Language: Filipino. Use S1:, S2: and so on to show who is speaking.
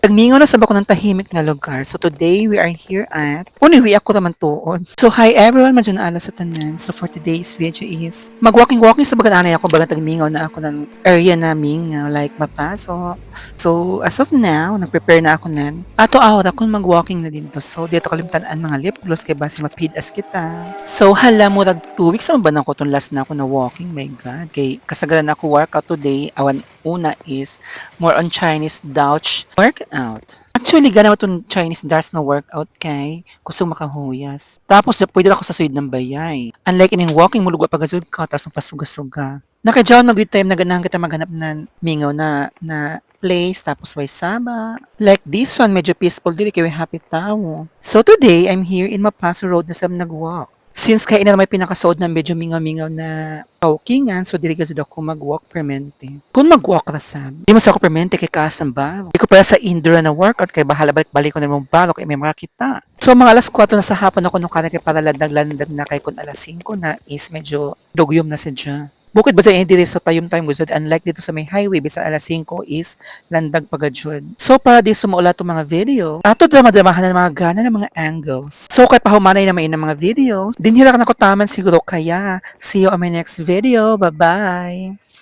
S1: Nagmingaw na sab ako ng tahimik nga lugar. So today we are here at Uniwi ako naman tuon. So hi everyone, madyan ala sa tanan. So for today's video is mag-walking-walking sa bagananay ako baga tagmingaw na ako ng area namin nga like mapasok. So as of now, nag-prepare na ako nan. Ato ahora kung mag-walking na dito. So dito kalimutan ang mga lip gloss kay basi mapidas kita. So hala mo tag 2 weeks man ba ko tong last na ako na walking. My God. Kay kasagaran ako workout today. Awan una is more on Chinese Dutch workout. Actually, ganaw itong Chinese Dutch na workout kay gusto makahuyas. Tapos, pwede ako sa suyod ng bayay. Unlike ining walking, mulugwa pagazud ka, tapos magpasuga-suga. Nakadyawan mag-good time na ganahan kita maghanap ng mingaw na place, tapos may saba. Like this one, medyo peaceful dili kay happy tao. So today, I'm here in Mapaso Road na sab nag-walk. Since kaya na may pinakasood na medyo mingaw-mingaw na walkingan, so dili gazud ako mag-walk permente. Kung mag-walk na sab, di mo sa ako permente kay kaasang balo. Di ko pala sa indoor na workout kay bahala balik-balik ko na mong balo kay may mga kita. So mga alas 4 na sa hapon ako nung kanina kay para landag-landag na kay kun alas 5 na is medyo dugyom na sadya. Bukid ba sa hindi so tayong gusod, unlike dito sa may highway bisa alas 5 is landag pagajud. So para di sumuula itong mga video, ato drama-dramahan ng mga gana ng mga angles. So kay pahumanay na may ng mga videos, dinhira ka na ko taman siguro kaya see you on my next video. Bye-bye!